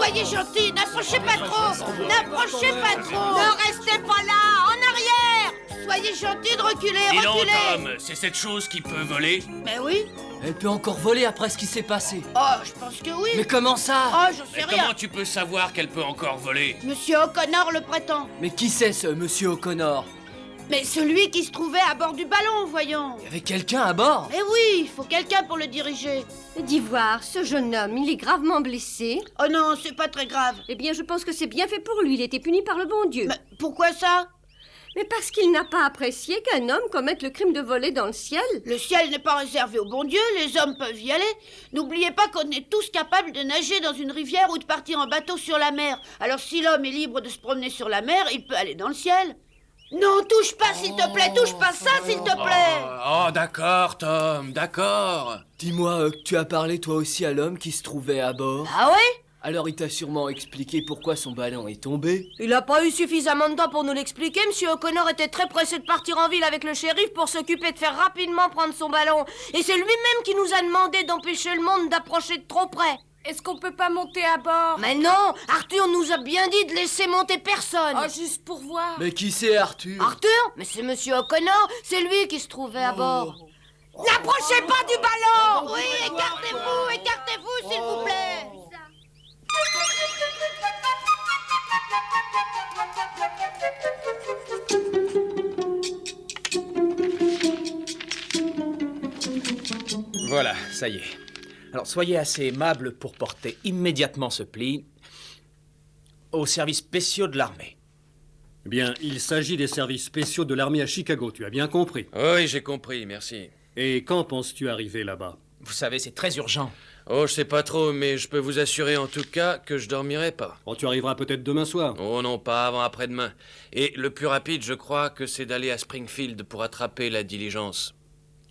Soyez gentil, n'approchez pas trop. N'approchez pas trop. Ne restez pas là, en arrière. Soyez gentil de reculer, Dis donc, reculez. Tom, c'est cette chose qui peut voler? Mais oui. Elle peut encore voler après ce qui s'est passé. Oh, je pense que oui. Mais comment ça? Oh, je Mais sais comment rien. tu peux savoir qu'elle peut encore voler? Monsieur O'Connor le prétend. Mais qui c'est ce monsieur O'Connor? Mais celui qui se trouvait à bord du ballon, voyons. Il y avait quelqu'un à bord? Mais oui, il faut quelqu'un pour le diriger. D'Ivoire, ce jeune homme, il est gravement blessé. Oh non, c'est pas très grave. Eh bien, je pense que c'est bien fait pour lui. Il était puni par le bon Dieu. Mais pourquoi ça? Mais parce qu'il n'a pas apprécié qu'un homme commette le crime de voler dans le ciel. Le ciel n'est pas réservé au bon Dieu, les hommes peuvent y aller. N'oubliez pas qu'on est tous capables de nager dans une rivière ou de partir en bateau sur la mer. Alors si l'homme est libre de se promener sur la mer, il peut aller dans le ciel. Non, touche pas, s'il te plaît, touche pas ça, s'il te plaît. Oh, d'accord, Tom, d'accord. Dis-moi, tu as parlé toi aussi à l'homme qui se trouvait à bord? Ah ouais? Alors il t'a sûrement expliqué pourquoi son ballon est tombé? Il n'a pas eu suffisamment de temps pour nous l'expliquer. Monsieur O'Connor était très pressé de partir en ville avec le shérif pour s'occuper de faire rapidement prendre son ballon. Et c'est lui-même qui nous a demandé d'empêcher le monde d'approcher de trop près. Est-ce qu'on peut pas monter à bord? Mais non, Arthur nous a bien dit de laisser monter personne. Oh, juste pour voir. Mais qui c'est Arthur? Arthur? Mais c'est Monsieur O'Connor, c'est lui qui se trouvait à bord. N'approchez pas du ballon! Oui, écartez-vous, écartez-vous, s'il vous plaît. Voilà, ça y est. Alors, soyez assez aimable pour porter immédiatement ce pli aux services spéciaux de l'armée. Eh bien, il s'agit des services spéciaux de l'armée à Chicago, tu as bien compris. Oui, j'ai compris, merci. Et quand penses-tu arriver là-bas? Vous savez, c'est très urgent. Oh, je sais pas trop, mais je peux vous assurer en tout cas que je dormirai pas. Oh, tu arriveras peut-être demain soir. Oh non, pas avant après-demain. Et le plus rapide, je crois, que c'est d'aller à Springfield pour attraper la diligence.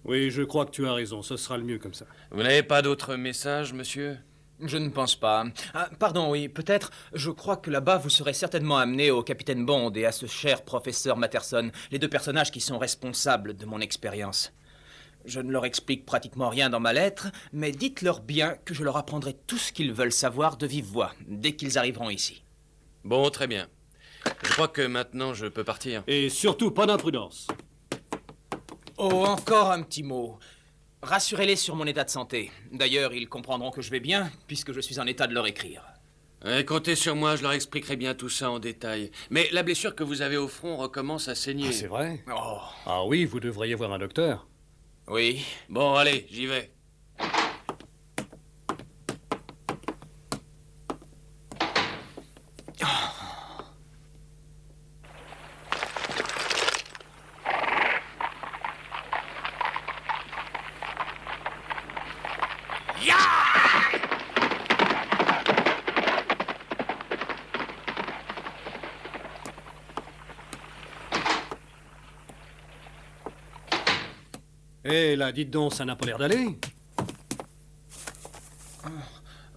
Oui, je crois que tu as raison, ce sera le mieux comme ça. Vous n'avez pas d'autres messages, monsieur? Je ne pense pas. Ah, pardon, oui, peut-être. Je crois que là-bas, vous serez certainement amené au capitaine Bond et à ce cher professeur Matterson, les deux personnages qui sont responsables de mon expérience. Je ne leur explique pratiquement rien dans ma lettre, mais dites-leur bien que je leur apprendrai tout ce qu'ils veulent savoir de vive voix, dès qu'ils arriveront ici. Bon, très bien. Je crois que maintenant, je peux partir. Et surtout, pas d'imprudence. Oh, encore un petit mot. Rassurez-les sur mon état de santé. D'ailleurs, ils comprendront que je vais bien, puisque je suis en état de leur écrire. Comptez sur moi, je leur expliquerai bien tout ça en détail. Mais la blessure que vous avez au front recommence à saigner. Ah, c'est vrai? Oh, Ah oui, vous devriez voir un docteur. oui. Bon, allez, j'y vais. Eh là, dites donc, ça n'a pas l'air d'aller.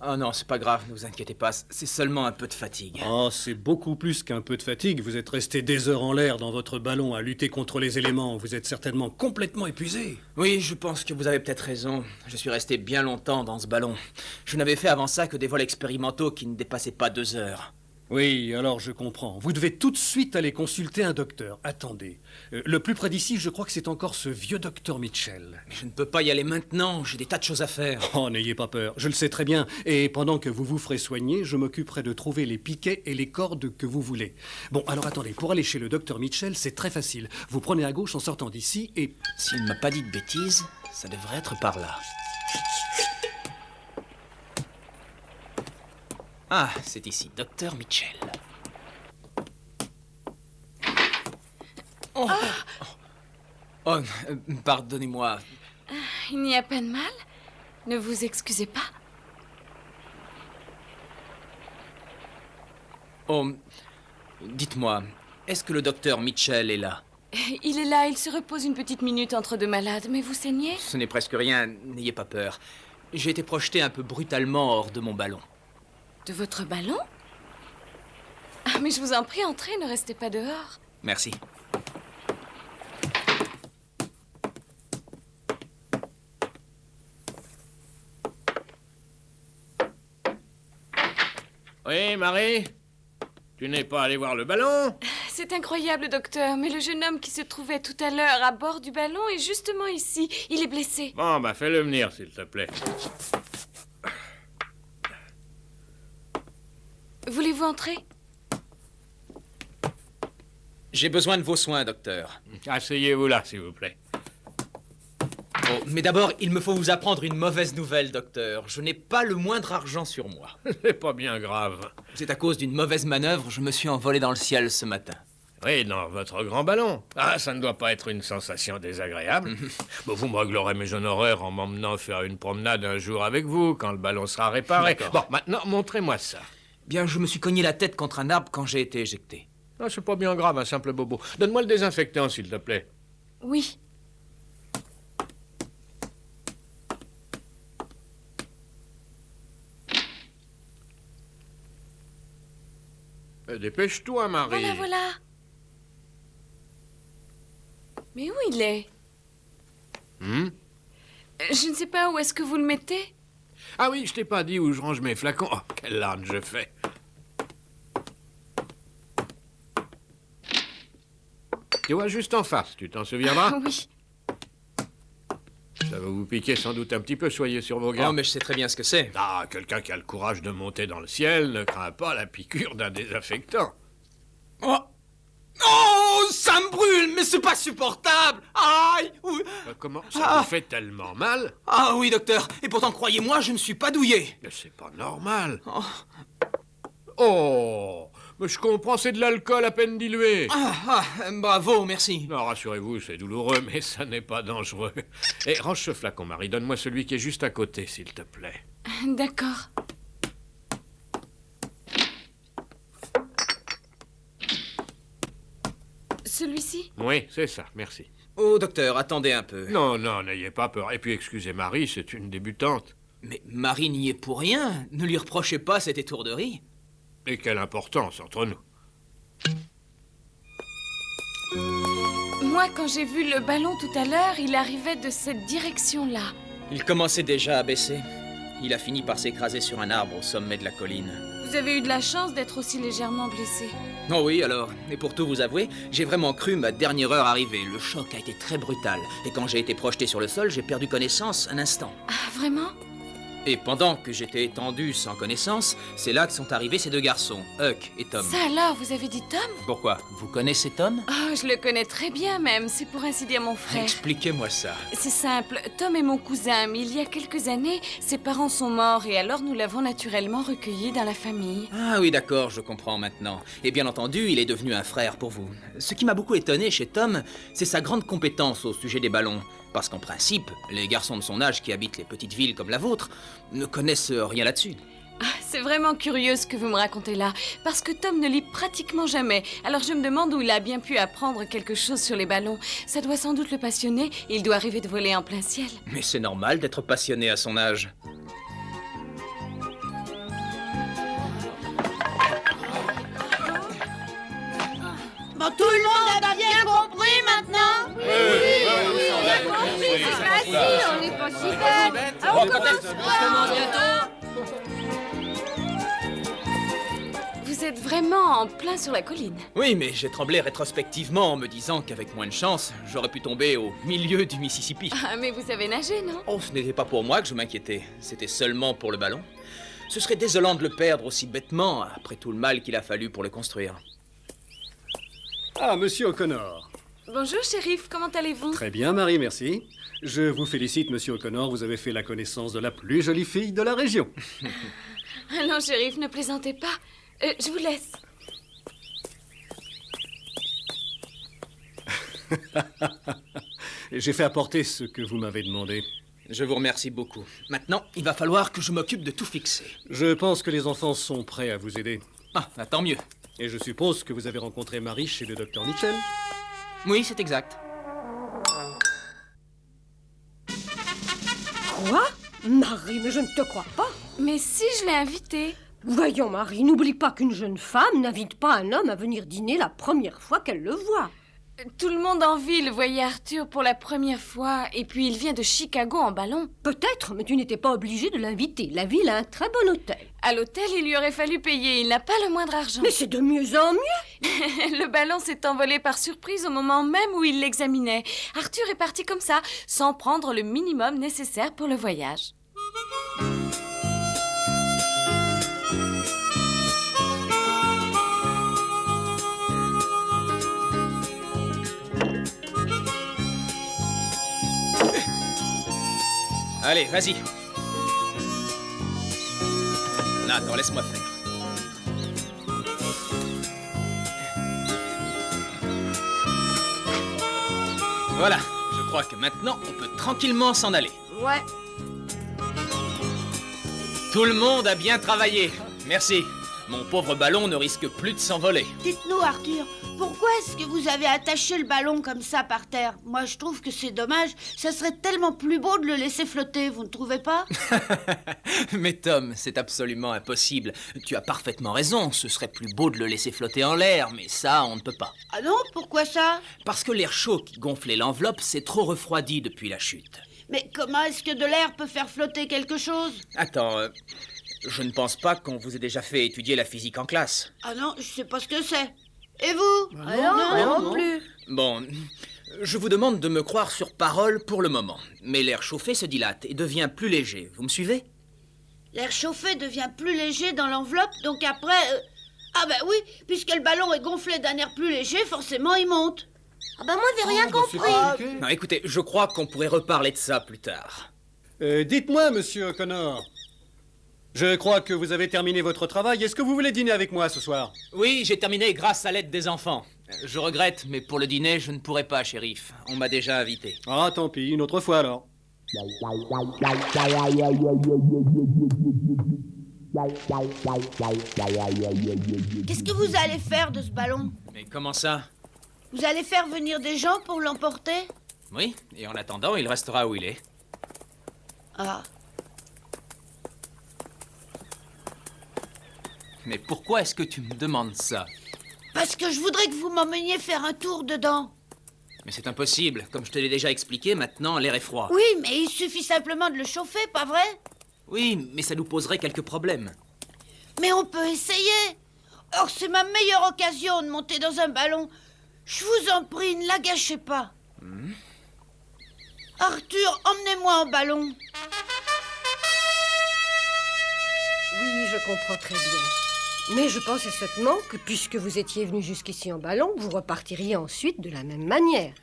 Oh non, c'est pas grave, ne vous inquiétez pas, c'est seulement un peu de fatigue. Oh, c'est beaucoup plus qu'un peu de fatigue. Vous êtes resté des heures en l'air dans votre ballon à lutter contre les éléments. Vous êtes certainement complètement épuisé. Oui, je pense que vous avez peut-être raison. Je suis resté bien longtemps dans ce ballon. Je n'avais fait avant ça que des vols expérimentaux qui ne dépassaient pas 2 heures. Oui, alors je comprends. Vous devez tout de suite aller consulter un docteur. Attendez. Le plus près d'ici, je crois que c'est encore ce vieux docteur Mitchell. Mais je ne peux pas y aller maintenant, j'ai des tas de choses à faire. Oh, n'ayez pas peur, je le sais très bien. Et pendant que vous vous ferez soigner, je m'occuperai de trouver les piquets et les cordes que vous voulez. Bon, alors attendez, pour aller chez le docteur Mitchell, c'est très facile. Vous prenez à gauche en sortant d'ici et... S'il ne m'a pas dit de bêtises, ça devrait être par là. Ah, c'est ici, docteur Mitchell. Oh, oh, pardonnez-moi. Il n'y a pas de mal. Ne vous excusez pas. Oh, dites-moi, est-ce que le docteur Mitchell est là? Il est là, il se repose une petite minute entre deux malades. Mais vous saignez? Ce n'est presque rien, n'ayez pas peur. J'ai été projeté un peu brutalement hors de mon ballon. De votre ballon? Ah, mais je vous en prie, entrez, ne restez pas dehors. Merci. Oui, Marie? Tu n'es pas allé voir le ballon? C'est incroyable, docteur, mais le jeune homme qui se trouvait tout à l'heure à bord du ballon est justement ici. Il est blessé. Bon, bah fais-le venir, s'il te plaît. Voulez-vous entrer? J'ai besoin de vos soins, docteur. Asseyez-vous là, s'il vous plaît. Oh, mais d'abord, il me faut vous apprendre une mauvaise nouvelle, docteur. Je n'ai pas le moindre argent sur moi. C'est pas bien grave. C'est à cause d'une mauvaise manœuvre, je me suis envolé dans le ciel ce matin. Oui, dans votre grand ballon. Ah, ça ne doit pas être une sensation désagréable. Bon, vous me réglerez mes honoraires en m'emmenant faire une promenade un jour avec vous, quand le ballon sera réparé. Bon, maintenant, montrez-moi ça. Bien, je me suis cogné la tête contre un arbre quand j'ai été éjecté. Ah, c'est pas bien grave, un simple bobo. Donne-moi le désinfectant, s'il te plaît. Oui. Dépêche-toi, Marie. Voilà, voilà. Mais où il est? Je ne sais pas où est-ce que vous le mettez. Ah oui, je t'ai pas dit où je range mes flacons. Oh, quelle larme je fais. Tu vois, juste en face, tu t'en souviendras? Ah oui. Ça va vous piquer sans doute un petit peu, soyez sur vos Oh, gardes. mais je sais très bien ce que c'est. Ah, quelqu'un qui a le courage de monter dans le ciel ne craint pas la piqûre d'un désinfectant. Oh! Oh, ça me brûle, mais c'est pas supportable! Aïe! Oui. Comment ça vous fait tellement mal? Ah oui, docteur, et pourtant, croyez-moi, je ne suis pas douillé. Mais c'est pas normal. Oh, mais je comprends, c'est de l'alcool à peine dilué. Bravo, merci. Non, rassurez-vous, c'est douloureux, mais ça n'est pas dangereux. Et range ce flacon, Marie. Donne-moi celui qui est juste à côté, s'il te plaît. D'accord. Celui-ci? Oui, c'est ça, merci. Oh, docteur, attendez un peu. Non, non, n'ayez pas peur. Et puis, excusez Marie, c'est une débutante. Mais Marie n'y est pour rien. Ne lui reprochez pas cette étourderie. Et quelle importance entre nous. Moi, quand j'ai vu le ballon tout à l'heure, il arrivait de cette direction-là. Il commençait déjà à baisser. Il a fini par s'écraser sur un arbre au sommet de la colline. Vous avez eu de la chance d'être aussi légèrement blessé. Oh oui, alors. Et pour tout vous avouer, j'ai vraiment cru ma dernière heure arriver. Le choc a été très brutal. Et quand j'ai été projeté sur le sol, j'ai perdu connaissance un instant. Ah, vraiment? Et pendant que j'étais étendu sans connaissance, c'est là que sont arrivés ces deux garçons, Huck et Tom. Ça alors, vous avez dit Tom? Pourquoi? Vous connaissez Tom? Oh, je le connais très bien même. C'est pour ainsi dire mon frère. Expliquez-moi ça. C'est simple. Tom est mon cousin, mais il y a quelques années, ses parents sont morts et alors nous l'avons naturellement recueilli dans la famille. Ah oui, d'accord, je comprends maintenant. Et bien entendu, il est devenu un frère pour vous. Ce qui m'a beaucoup étonné chez Tom, c'est sa grande compétence au sujet des ballons. Parce qu'en principe, les garçons de son âge qui habitent les petites villes comme la vôtre ne connaissent rien là-dessus. Ah, c'est vraiment curieux ce que vous me racontez là, parce que Tom ne lit pratiquement jamais. Alors je me demande où il a bien pu apprendre quelque chose sur les ballons. Ça doit sans doute le passionner, il doit arriver de voler en plein ciel. Mais c'est normal d'être passionné à son âge. Bon, tout le monde a bien compris maintenant? Oui, on a compris, c'est facile, on n'est pas si bête. Ah, on commence Vous êtes vraiment en plein sur la colline. Oui, mais j'ai tremblé rétrospectivement en me disant qu'avec moins de chance, j'aurais pu tomber au milieu du Mississippi. Ah, mais vous savez nager, non? Oh, ce n'était pas pour moi que je m'inquiétais, c'était seulement pour le ballon. Ce serait désolant de le perdre aussi bêtement, après tout le mal qu'il a fallu pour le construire. Ah, monsieur O'Connor. Bonjour, shérif, comment allez-vous? Très bien, Marie, merci. Je vous félicite, monsieur O'Connor, vous avez fait la connaissance de la plus jolie fille de la région. Ah non, shérif, ne plaisantez pas. Je vous laisse. J'ai fait apporter ce que vous m'avez demandé. Je vous remercie beaucoup. Maintenant, il va falloir que je m'occupe de tout fixer. Je pense que les enfants sont prêts à vous aider. Ah, tant mieux. Et je suppose que vous avez rencontré Marie chez le docteur Mitchell. Oui, c'est exact. Quoi? Marie, mais je ne te crois pas. Mais si je l'ai invité. Voyons, Marie, n'oublie pas qu'une jeune femme n'invite pas un homme à venir dîner la première fois qu'elle le voit. Tout le monde en ville voyait Arthur pour la première fois, et puis il vient de Chicago en ballon. Peut-être, mais tu n'étais pas obligé de l'inviter. La ville a un très bon hôtel. À l'hôtel, il lui aurait fallu payer, il n'a pas le moindre argent. Mais c'est de mieux en mieux. Le ballon s'est envolé par surprise au moment même où il l'examinait. Arthur est parti comme ça, sans prendre le minimum nécessaire pour le voyage. Allez, vas-y. Non, attends, laisse-moi faire. Voilà, je crois que maintenant, on peut tranquillement s'en aller. Ouais. Tout le monde a bien travaillé. Merci. Mon pauvre ballon ne risque plus de s'envoler. Dites-nous, Arthur, pourquoi est-ce que vous avez attaché le ballon comme ça par terre? Moi, je trouve que c'est dommage. Ça serait tellement plus beau de le laisser flotter, vous ne trouvez pas? Mais Tom, c'est absolument impossible. Tu as parfaitement raison, ce serait plus beau de le laisser flotter en l'air, mais ça, on ne peut pas. Ah non, pourquoi ça? Parce que l'air chaud qui gonflait l'enveloppe s'est trop refroidi depuis la chute. Mais comment est-ce que de l'air peut faire flotter quelque chose? Attends, je ne pense pas qu'on vous ait déjà fait étudier la physique en classe. Ah non, je sais pas ce que c'est. Et vous? Non plus. Bon, je vous demande de me croire sur parole pour le moment. Mais l'air chauffé se dilate et devient plus léger. Vous me suivez? L'air chauffé devient plus léger dans l'enveloppe, donc après... Ah ben oui, puisque le ballon est gonflé d'un air plus léger, forcément il monte. Ah bah moi, j'ai rien compris. Non, écoutez, je crois qu'on pourrait reparler de ça plus tard. Dites-moi, monsieur O'Connor. Je crois que vous avez terminé votre travail. Est-ce que vous voulez dîner avec moi ce soir? Oui, j'ai terminé grâce à l'aide des enfants. Je regrette, mais pour le dîner, je ne pourrai pas, shérif. On m'a déjà invité. Ah, tant pis, une autre fois alors. Qu'est-ce que vous allez faire de ce ballon? Mais comment ça? Vous allez faire venir des gens pour l'emporter? Oui, et en attendant, il restera où il est. Ah, Mais pourquoi est-ce que tu me demandes ça? parce que je voudrais que vous m'emmeniez faire un tour dedans. Mais c'est impossible. Comme je te l'ai déjà expliqué, maintenant l'air est froid. Oui, mais il suffit simplement de le chauffer, pas vrai? Oui, mais ça nous poserait quelques problèmes. Mais on peut essayer. Or, c'est ma meilleure occasion de monter dans un ballon. Je vous en prie, ne la gâchez pas. Arthur, emmenez-moi en ballon. Oui, je comprends très bien. Mais je pensais seulement que puisque vous étiez venu jusqu'ici en ballon, vous repartiriez ensuite de la même manière.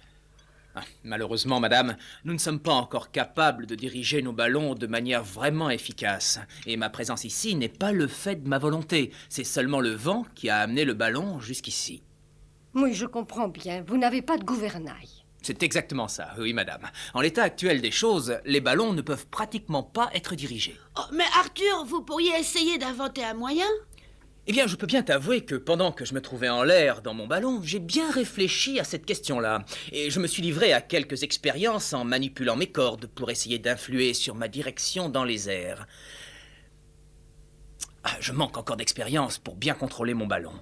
Ah, malheureusement, madame, nous ne sommes pas encore capables de diriger nos ballons de manière vraiment efficace. Et ma présence ici n'est pas le fait de ma volonté. C'est seulement le vent qui a amené le ballon jusqu'ici. Oui, je comprends bien. Vous n'avez pas de gouvernail. C'est exactement ça, oui, madame. En l'état actuel des choses, les ballons ne peuvent pratiquement pas être dirigés. Oh, mais Arthur, vous pourriez essayer d'inventer un moyen? Eh bien, je peux bien t'avouer que pendant que je me trouvais en l'air dans mon ballon, j'ai bien réfléchi à cette question-là. Et je me suis livré à quelques expériences en manipulant mes cordes pour essayer d'influer sur ma direction dans les airs. Ah, je manque encore d'expérience pour bien contrôler mon ballon.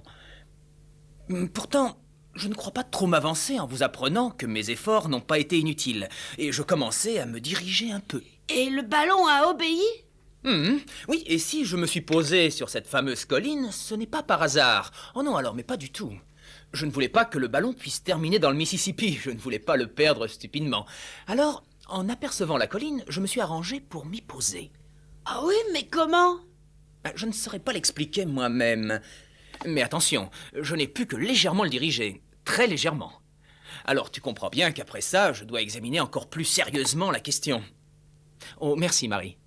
Pourtant, je ne crois pas trop m'avancer en vous apprenant que mes efforts n'ont pas été inutiles. Et je commençais à me diriger un peu. Et le ballon a obéi? Oui, et si je me suis posé sur cette fameuse colline, ce n'est pas par hasard. Oh non, alors, mais pas du tout. Je ne voulais pas que le ballon puisse terminer dans le Mississippi. Je ne voulais pas le perdre stupidement. Alors, en apercevant la colline, je me suis arrangé pour m'y poser. Ah oui, mais comment? Je ne saurais pas l'expliquer moi-même. Mais attention, je n'ai pu que légèrement le diriger. Très légèrement. Alors, tu comprends bien qu'après ça, je dois examiner encore plus sérieusement la question. Oh, merci, Marie.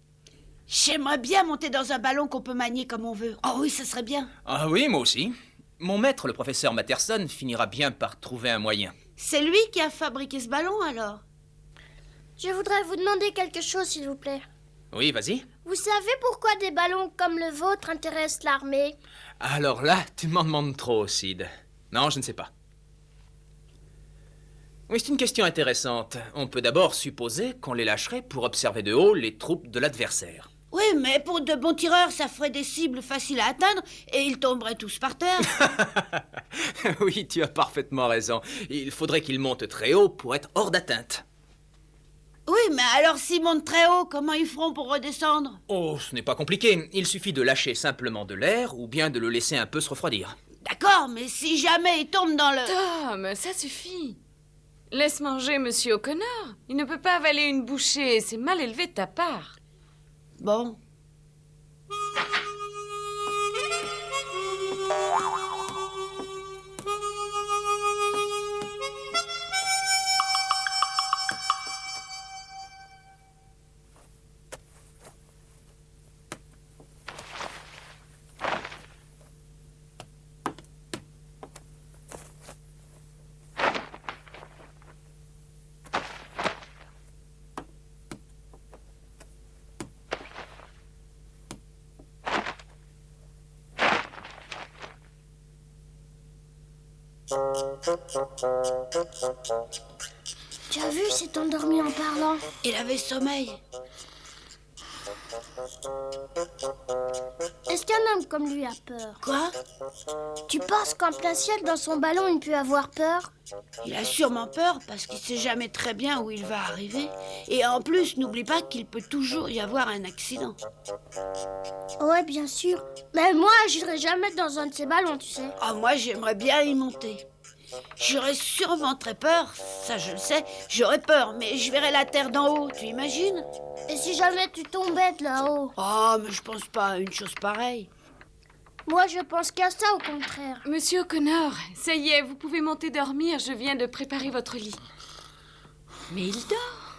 J'aimerais bien monter dans un ballon qu'on peut manier comme on veut. Oh oui, ça serait bien. Ah oui, moi aussi. Mon maître, le professeur Matterson, finira bien par trouver un moyen. C'est lui qui a fabriqué ce ballon, alors? Je voudrais vous demander quelque chose, s'il vous plaît. Oui, vas-y. Vous savez pourquoi des ballons comme le vôtre intéressent l'armée? Alors là, tu m'en demandes trop, Sid. Non, je ne sais pas. Oui, c'est une question intéressante. On peut d'abord supposer qu'on les lâcherait pour observer de haut les troupes de l'adversaire. Oui, mais pour de bons tireurs, ça ferait des cibles faciles à atteindre et ils tomberaient tous par terre. Oui, tu as parfaitement raison. Il faudrait qu'ils montent très haut pour être hors d'atteinte. Oui, mais alors s'ils montent très haut, comment ils feront pour redescendre? Oh, ce n'est pas compliqué. Il suffit de lâcher simplement de l'air ou bien de le laisser un peu se refroidir. D'accord, mais si jamais ils tombent dans le... Tom, ça suffit. Laisse manger Monsieur O'Connor. Il ne peut pas avaler une bouchée. C'est mal élevé de ta part. Bon. Tu as vu, il s'est endormi en parlant. Il avait sommeil. Est-ce qu'un homme comme lui a peur? Quoi? Tu penses qu'en plein ciel, dans son ballon, il peut avoir peur? Il a sûrement peur parce qu'il sait jamais très bien où il va arriver. Et en plus, n'oublie pas qu'il peut toujours y avoir un accident. Ouais, bien sûr. Mais moi, j'irai jamais dans un de ces ballons, tu sais. Ah, moi, j'aimerais bien y monter. J'aurais sûrement très peur, ça je le sais. J'aurais peur, mais je verrais la terre d'en haut, tu imagines? Et si jamais tu tombais de là-haut? Oh, mais je pense pas à une chose pareille. Moi, je pense qu'à ça, au contraire. Monsieur O'Connor, ça y est, vous pouvez monter dormir. Je viens de préparer votre lit. Mais il dort.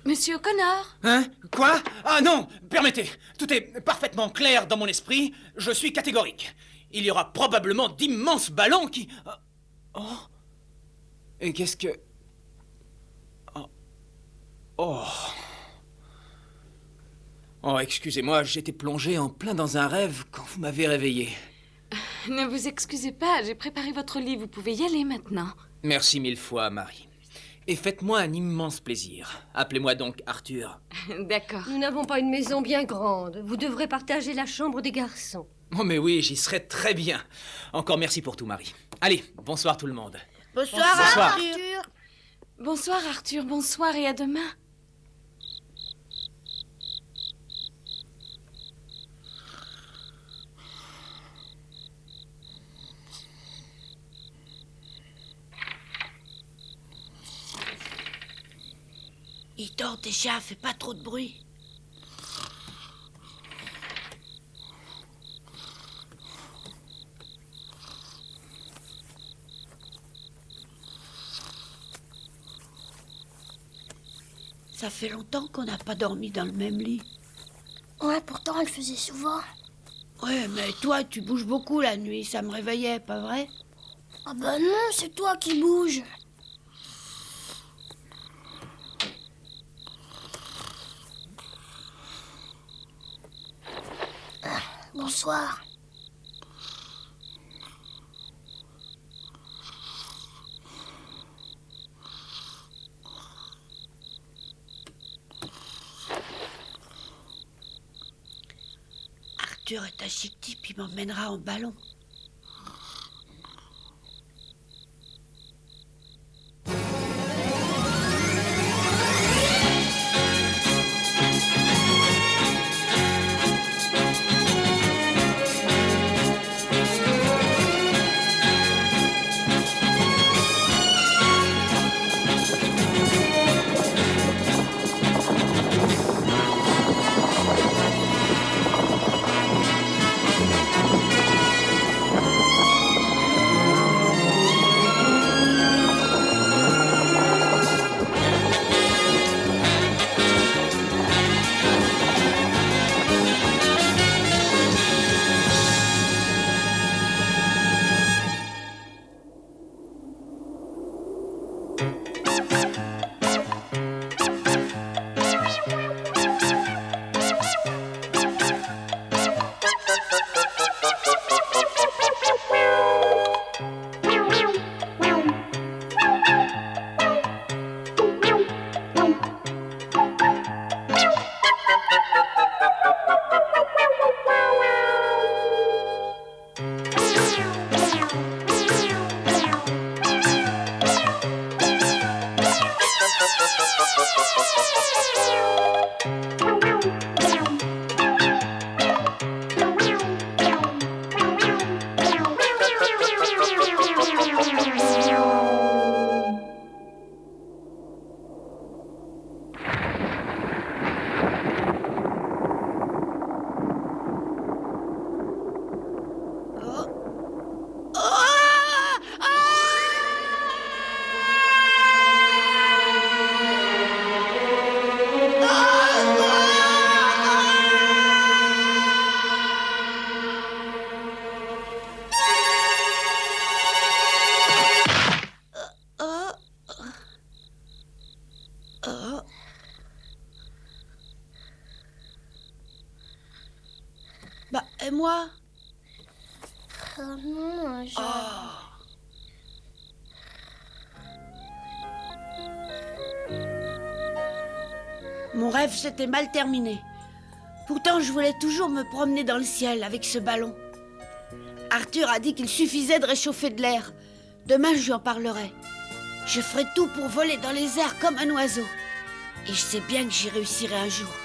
Monsieur O'Connor? Hein? Quoi? Ah non! Permettez! Tout est parfaitement clair dans mon esprit. Je suis catégorique. Il y aura probablement d'immenses ballons qui... Oh! Et qu'est-ce que... Oh! Oh, oh excusez-moi, j'étais plongé en plein dans un rêve quand vous m'avez réveillé. Ne vous excusez pas, j'ai préparé votre lit. Vous pouvez y aller maintenant. Merci mille fois, Marie. Et faites-moi un immense plaisir. Appelez-moi donc Arthur. D'accord. Nous n'avons pas une maison bien grande. Vous devrez partager la chambre des garçons. Oh mais oui, j'y serai très bien. Encore merci pour tout, Marie. Allez, bonsoir tout le monde. Bonsoir, Bonsoir. Arthur. Bonsoir Arthur, bonsoir et à demain. Il dort déjà, fais pas trop de bruit. Ça fait longtemps qu'on n'a pas dormi dans le même lit. Ouais, pourtant, elle le faisait souvent. Ouais, mais toi, tu bouges beaucoup la nuit, ça me réveillait, pas vrai? Ah bah non, c'est toi qui bouges. Ah, bonsoir. Arthur est un chic type, il m'emmènera en ballon. moi. Oh non, Mon rêve s'était mal terminé. Pourtant, je voulais toujours me promener dans le ciel avec ce ballon. Arthur a dit qu'il suffisait de réchauffer de l'air. Demain, je lui en parlerai. Je ferai tout pour voler dans les airs comme un oiseau. Et je sais bien que j'y réussirai un jour.